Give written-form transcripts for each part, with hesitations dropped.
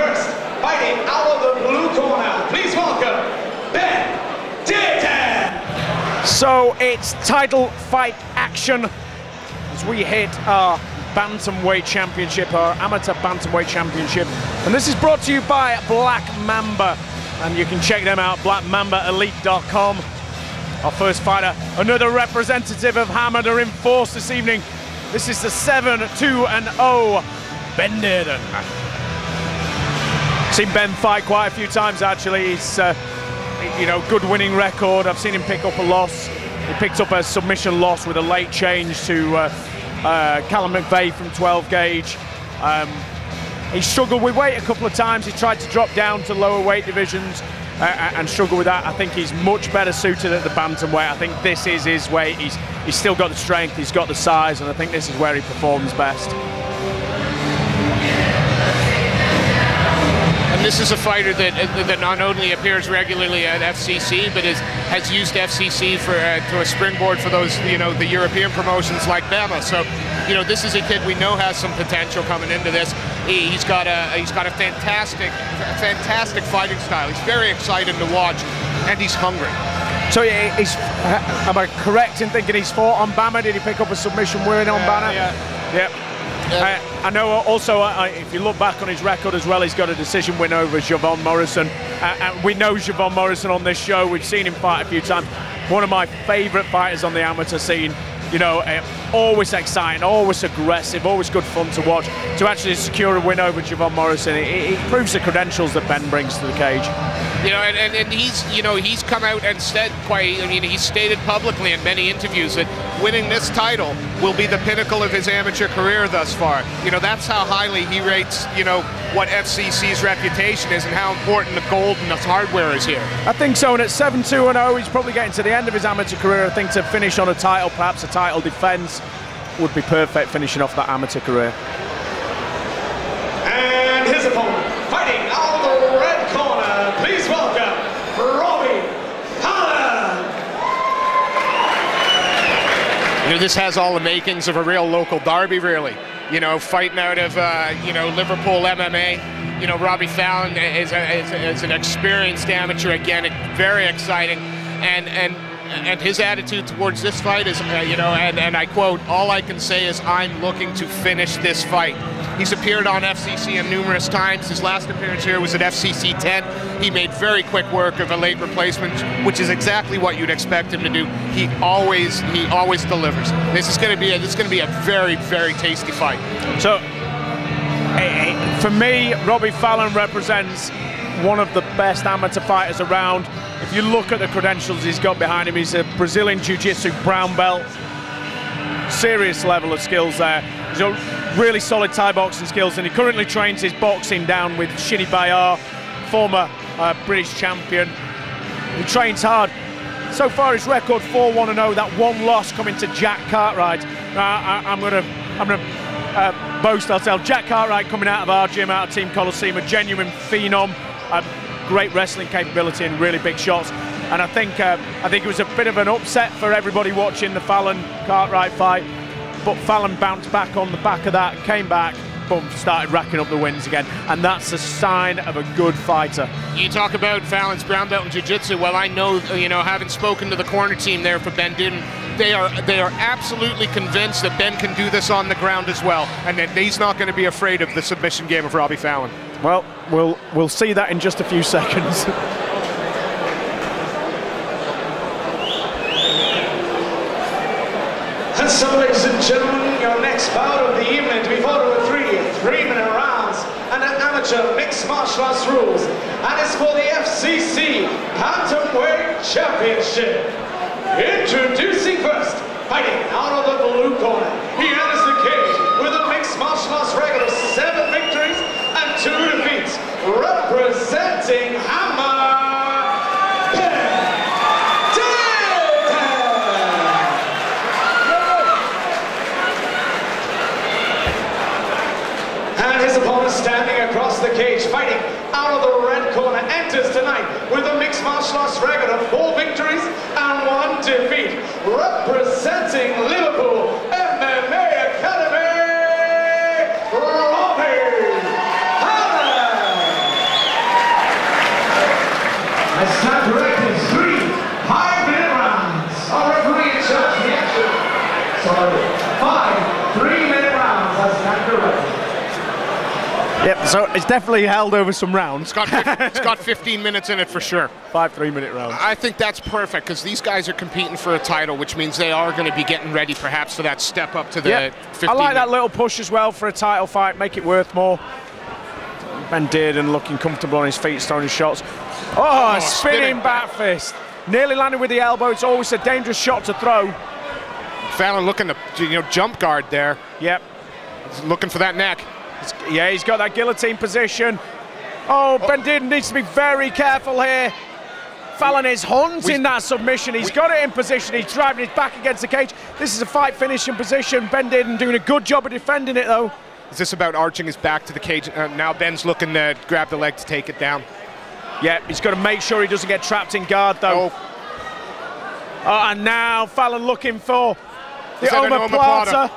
first, fighting out of the blue corner. Please welcome Dearden. So it's title fight action as we hit our Bantamweight Championship, our Amateur Bantamweight Championship. And this is brought to you by Black Mamba. And you can check them out, blackmambaelite.com. Our first fighter, another representative of Hamad, are in force this evening. This is the 7-2-0 Ben Dearden. Seen Ben fight quite a few times actually. He's good winning record. I've seen him pick up a loss. He picked up a submission loss with a late change to Callum McVeigh from 12 gauge. He struggled with weight a couple of times. He tried to drop down to lower weight divisions and struggled with that. I think he's much better suited at the bantamweight. I think this is his weight. He's still got the strength, he's got the size, and I think this is where he performs best. And this is a fighter that not only appears regularly at FCC, but has used FCC to a springboard for those, the European promotions like Bama. So, this is a kid we know has some potential coming into this. He's got a fantastic fighting style. He's very exciting to watch, and he's hungry. So am I correct in thinking he's fought on Bama? Did he pick up a submission win on Bama? Yeah. Yep. I know also, if you look back on his record as well, he's got a decision win over Javon Morrison. And we know Javon Morrison on this show. We've seen him fight a few times. One of my favourite fighters on the amateur scene. Always exciting, always aggressive, always good fun to watch. To actually secure a win over Javon Morrison, it proves the credentials that Ben brings to the cage. And he's come out and said he's stated publicly in many interviews that winning this title will be the pinnacle of his amateur career thus far. That's how highly he rates, what FCC's reputation is and how important the gold and the hardware is here. I think so, and at 7-2-0, he's probably getting to the end of his amateur career. I think to finish on a title, perhaps a title defense, would be perfect finishing off that amateur career. And his opponent, fighting out of the red corner, please welcome Robbie Fallon. This has all the makings of a real local derby, really. Fighting out of Liverpool MMA. Robbie Fallon is an experienced amateur again, very exciting, and his attitude towards this fight is, and I quote, "All I can say is I'm looking to finish this fight." He's appeared on FCC numerous times. His last appearance here was at FCC 10. He made very quick work of a late replacement, which is exactly what you'd expect him to do. He always delivers. This is going to be a very, very tasty fight. So, for me, Robbie Fallon represents one of the best amateur fighters around. If you look at the credentials he's got behind him, he's a Brazilian Jiu-Jitsu brown belt. Serious level of skills there. He's got really solid Thai boxing skills, and he currently trains his boxing down with Shini Bayar, former British champion. He trains hard. So far, his record 4-1-0. That one loss coming to Jack Cartwright. I'm gonna boast ourselves. Jack Cartwright coming out of our gym, out of Team Coliseum, a genuine phenom. Great wrestling capability and really big shots. And I think it was a bit of an upset for everybody watching the Fallon-Cartwright fight. But Fallon bounced back on the back of that, came back, boom, started racking up the wins again. And that's a sign of a good fighter. You talk about Fallon's brown belt in jiu-jitsu. Well, I know, having spoken to the corner team there for Ben Dearden, they are absolutely convinced that Ben can do this on the ground as well, and that he's not going to be afraid of the submission game of Robbie Fallon. Well, we'll see that in just a few seconds. And so, ladies and gentlemen, your next bout of the evening to be fought over three-minute rounds and an amateur mixed martial arts rules, and it's for the FCC Bantamweight Championship. Introducing first, fighting out of the blue corner, he enters the cage with a mixed martial arts record of 7 victories and 2 defeats, representing Hamad. And his opponent standing across the cage, fighting out of the red corner, enters tonight with a mixed martial arts record of 4 victories and 1 defeat, representing Liverpool MMA Academy, Robbie Fallon. Yep, so it's definitely held over some rounds. It's got 15 minutes in it for sure. 5 3-minute rounds. I think that's perfect because these guys are competing for a title, which means they are going to be getting ready perhaps for that step up to the 15. I like that little push as well for a title fight, make it worth more. Ben Dearden looking comfortable on his feet, throwing his shots. Oh, spinning back fist. Nearly landed with the elbow. It's always a dangerous shot to throw. Fallon looking to jump guard there. Yep. He's looking for that neck. Yeah, he's got that guillotine position. Oh, Ben Dearden needs to be very careful here. Fallon is haunting that submission. He's got it in position. He's driving his back against the cage. This is a fight finishing position. Ben Dearden doing a good job of defending it, though. Is this about arching his back to the cage? Now Ben's looking to grab the leg to take it down. Yeah, he's got to make sure he doesn't get trapped in guard, though. Oh, and now Fallon looking for the omoplata.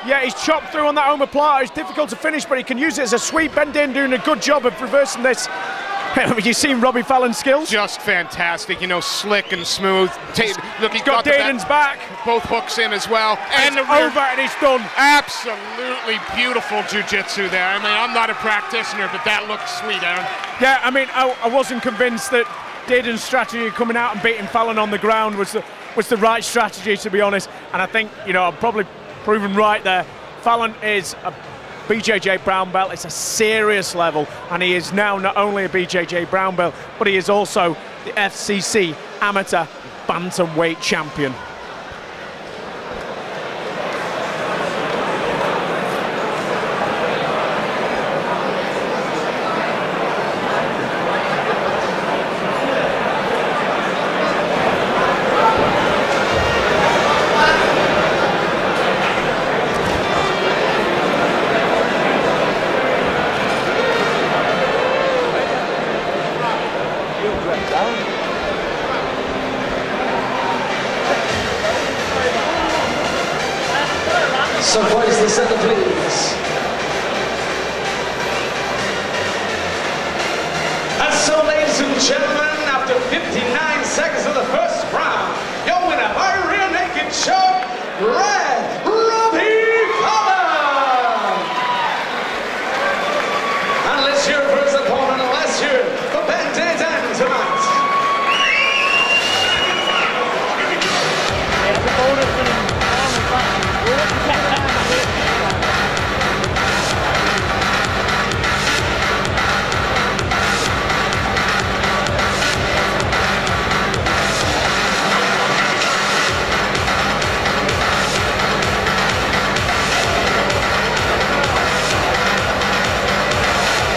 Yeah, he's chopped through on that omoplata. It's difficult to finish, but he can use it as a sweep. Ben Dearden doing a good job of reversing this. You've seen Robbie Fallon's skills? Just fantastic, slick and smooth. Look, he's got Dearden's back. Both hooks in as well. And it's over and it's done. Absolutely beautiful jiu-jitsu there. I mean, I'm not a practitioner, but that looked sweet, Aaron. Yeah, I mean, I wasn't convinced that Dearden's strategy of coming out and beating Fallon on the ground was the right strategy, to be honest. And I think, I'm probably proven right there. Fallon is a BJJ brown belt. It's a serious level, and he is now not only a BJJ brown belt, but he is also the FCC amateur bantamweight champion. So please, the center, please. And so, ladies and gentlemen, after 59 seconds of the first round, your winner by rear naked choke, Red Robbie Fallon. And let's hear for his opponent, and let's hear for Ben Dearden tonight.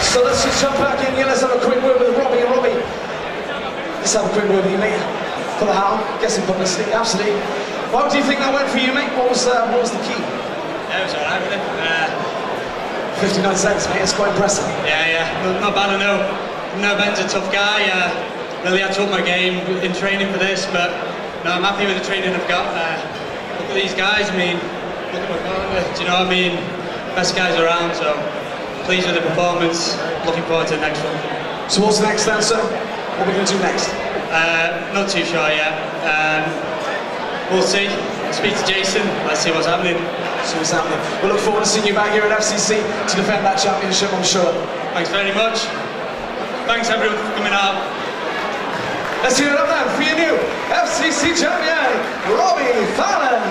So let's just jump back in here. Let's have a quick word with Robbie. Robbie, let's have a quick word with you, mate. For the how? Guessing publicity, absolutely. How do you think that went for you, mate? What was the key? Yeah, it was alright, really. 59 seconds, mate. It's quite impressive. Yeah. Not bad, I know. Ben's a tough guy. Really had to up my game in training for this, but no, I'm happy with the training I've got. Look at these guys. I mean, look at my partner. Do you know what I mean? Best guys around, so pleased with the performance. Looking forward to the next one. So what's next then, sir? What are we going to do next? Not too sure yet. We'll see. Speak to Jason. Let's see what's happening. See what's happening. We'll look forward to seeing you back here at FCC to defend that championship, I'm sure. Thanks very much. Thanks everyone for coming out. Let's hear it up then for your new FCC champion, Robbie Fallon.